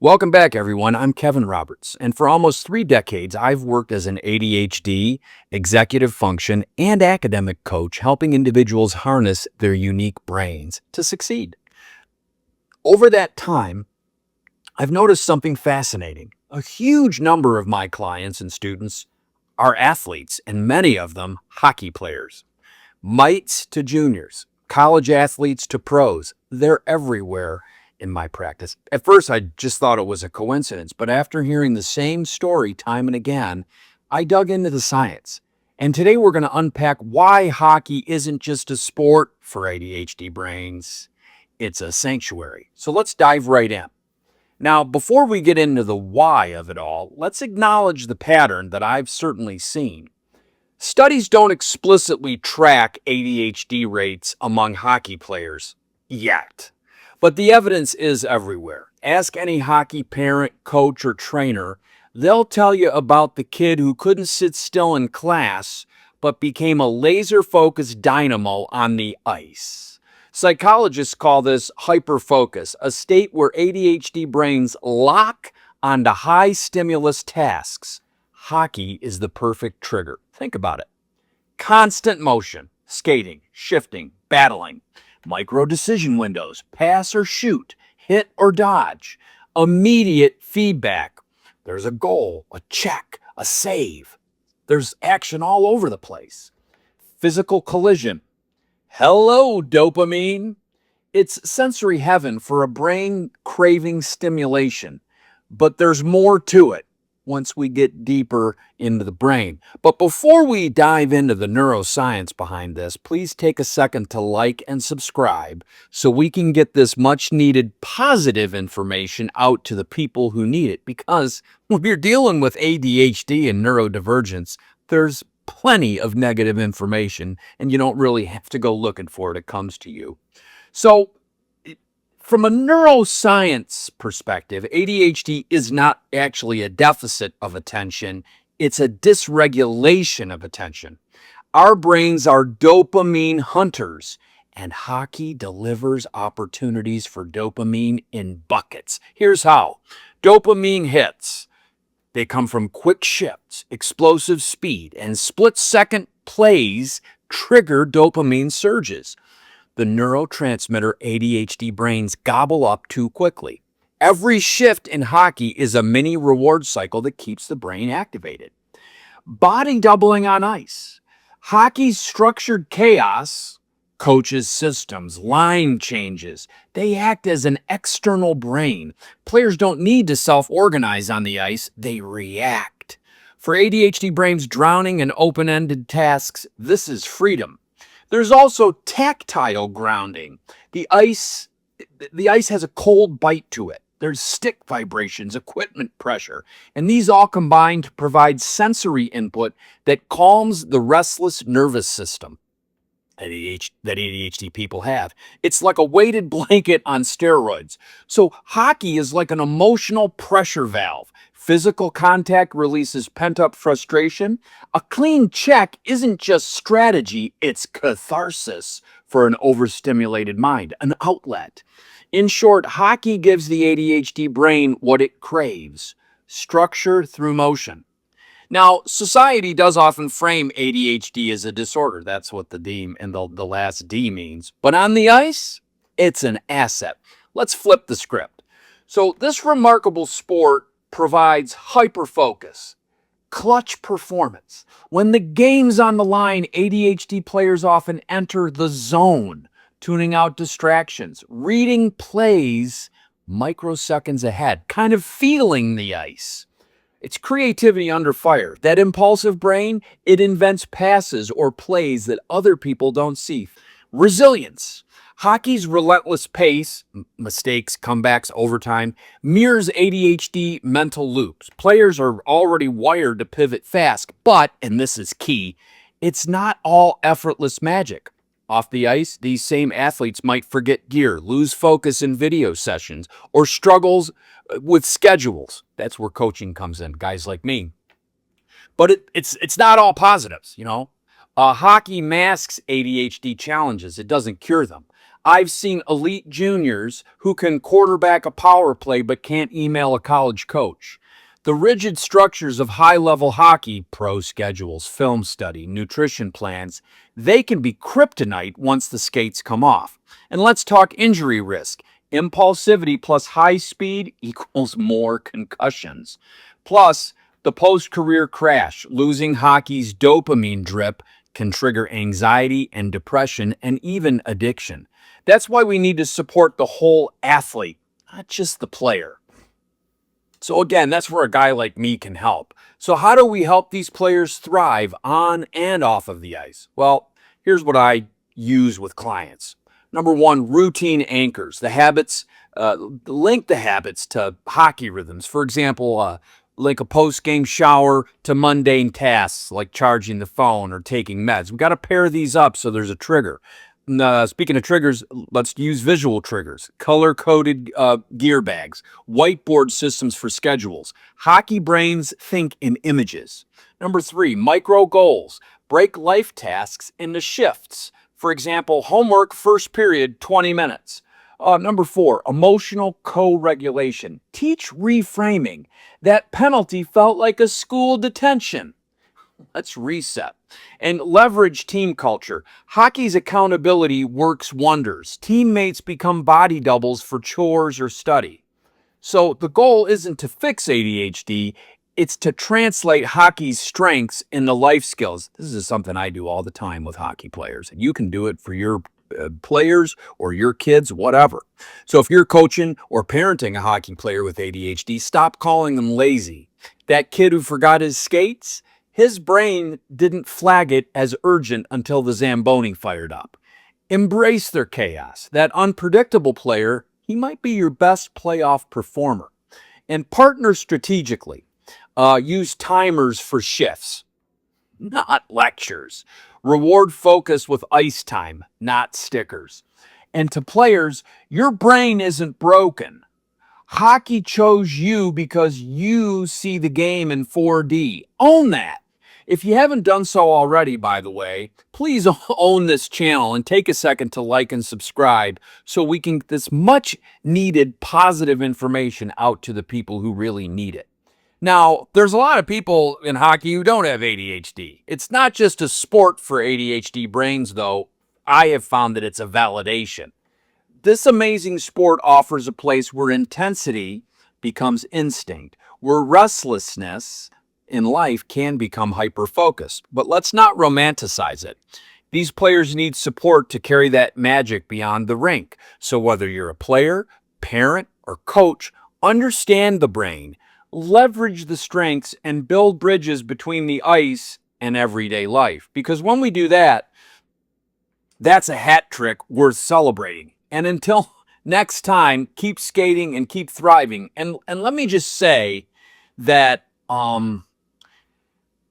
Welcome back, everyone. I'm Kevin Roberts, and for almost 3 decades, I've worked as an ADHD, executive function, and academic coach, helping individuals harness their unique brains to succeed. Over that time, I've noticed something fascinating. A huge number of my clients and students are athletes, and many of them hockey players. Mites to juniors, college athletes to pros, they're everywhere in my practice. At first, I just thought it was a coincidence, but after hearing the same story time and again, I dug into the science. And today we're going to unpack why hockey isn't just a sport for ADHD brains, it's a sanctuary. So let's dive right in. Now, before we get into the why of it all, let's acknowledge the pattern that I've certainly seen. Studies don't explicitly track ADHD rates among hockey players yet, but the evidence is everywhere. Ask any hockey parent, coach, or trainer. They'll tell you about the kid who couldn't sit still in class but became a laser-focused dynamo on the ice. Psychologists call this hyperfocus, a state where ADHD brains lock onto high-stimulus tasks. Hockey is the perfect trigger. Think about it. Constant motion, skating, shifting, battling, micro decision windows, pass or shoot, hit or dodge, immediate feedback. There's a goal, a check, a save. There's action all over the place. Physical collision. Hello, dopamine. It's sensory heaven for a brain craving stimulation, but there's more to it once we get deeper into the brain. But before we dive into the neuroscience behind this, please take a second to like and subscribe so we can get this much needed positive information out to the people who need it. Because when you're dealing with ADHD and neurodivergence, there's plenty of negative information and you don't really have to go looking for it. It comes to you. So from a neuroscience perspective, ADHD is not actually a deficit of attention. It's a dysregulation of attention. Our brains are dopamine hunters, and hockey delivers opportunities for dopamine in buckets. Here's how. Dopamine hits. They come from quick shifts, explosive speed, and split-second plays trigger dopamine surges. The neurotransmitter ADHD brains gobble up too quickly. Every shift in hockey is a mini reward cycle that keeps the brain activated. Body doubling on ice. Hockey's structured chaos, coaches' systems, line changes, they act as an external brain. Players don't need to self-organize on the ice, they react. For ADHD brains drowning in open-ended tasks, this is freedom. There's also tactile grounding. The ice has a cold bite to it. There's stick vibrations, equipment pressure, and these all combine to provide sensory input that calms the restless nervous system that ADHD people have. It's like a weighted blanket on steroids. So hockey is like an emotional pressure valve. Physical contact releases pent-up frustration. A clean check isn't just strategy, it's catharsis for an overstimulated mind, an outlet. In short, hockey gives the ADHD brain what it craves, structure through motion. Now, society does often frame ADHD as a disorder. That's what the D and the last D means. But on the ice, it's an asset. Let's flip the script. So this remarkable sport provides hyperfocus, clutch performance. When the game's on the line, ADHD players often enter the zone, tuning out distractions, reading plays microseconds ahead, kind of feeling the ice. It's creativity under fire. That impulsive brain, it invents passes or plays that other people don't see. Resilience. Hockey's relentless pace, mistakes, comebacks, overtime, mirrors ADHD mental loops. Players are already wired to pivot fast, but, and this is key, it's not all effortless magic. Off the ice, these same athletes might forget gear, lose focus in video sessions, or struggles with schedules. That's where coaching comes in, guys like me. But it's not all positives, you know. Hockey masks ADHD challenges. It doesn't cure them. I've seen elite juniors who can quarterback a power play but can't email a college coach. The rigid structures of high-level hockey, pro schedules, film study, nutrition plans, they can be kryptonite once the skates come off. And let's talk injury risk. Impulsivity plus high speed equals more concussions. Plus, the post-career crash, losing hockey's dopamine drip, can trigger anxiety and depression and even addiction. That's why we need to support the whole athlete, not just the player. So again, that's where a guy like me can help. So how do we help these players thrive on and off of the ice? Well, here's what I use with clients. Number one, routine anchors. The habits, link the habits to hockey rhythms. For example, link a post-game shower to mundane tasks like charging the phone or taking meds. We've got to pair these up so there's a trigger. Speaking of triggers, let's use visual triggers, color-coded gear bags, whiteboard systems for schedules. Hockey brains think in images. Number three, micro goals. Break life tasks into shifts. For example, homework first period, 20 minutes. Number four, emotional co-regulation. Teach reframing. That penalty felt like a school detention. Let's reset. And leverage team culture. Hockey's accountability works wonders. Teammates become body doubles for chores or study. So the goal isn't to fix ADHD, it's to translate hockey's strengths into life skills. This is something I do all the time with hockey players. And you can do it for your players or your kids, whatever. So if you're coaching or parenting a hockey player with ADHD, stop calling them lazy. That kid who forgot his skates, his brain didn't flag it as urgent until the Zamboni fired up. Embrace their chaos. That unpredictable player, he might be your best playoff performer. And partner strategically. Use timers for shifts, not lectures. Reward focus with ice time, not stickers. And to players, your brain isn't broken. Hockey chose you because you see the game in 4D. Own that. If you haven't done so already, by the way, please own this channel and take a second to like and subscribe so we can get this much needed positive information out to the people who really need it. Now, there's a lot of people in hockey who don't have ADHD. It's not just a sport for ADHD brains, though. I have found that it's a validation. This amazing sport offers a place where intensity becomes instinct, where restlessness in life can become hyper-focused. But let's not romanticize it. These players need support to carry that magic beyond the rink. So whether you're a player, parent, or coach, understand the brain, leverage the strengths, and build bridges between the ice and everyday life. Because when we do that, that's a hat trick worth celebrating. And until next time, keep skating and keep thriving. And let me just say that I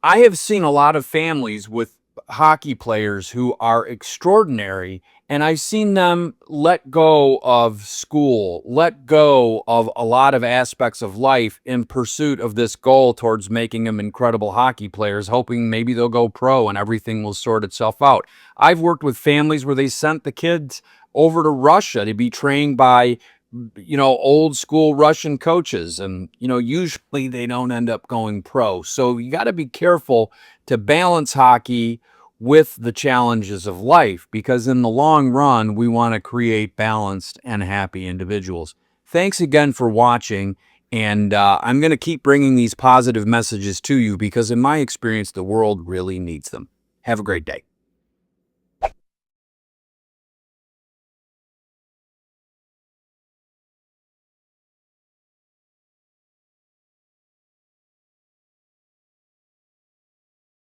have seen a lot of families with hockey players who are extraordinary, and I've seen them let go of school, let go of a lot of aspects of life in pursuit of this goal towards making them incredible hockey players, hoping maybe they'll go pro and everything will sort itself out. I've worked with families where they sent the kids over to Russia to be trained by old school Russian coaches, and usually they don't end up going pro. So you got to be careful to balance hockey with the challenges of life, because in the long run we want to create balanced and happy individuals. Thanks again for watching, and I'm going to keep bringing these positive messages to you because in my experience the world really needs them. Have a great day.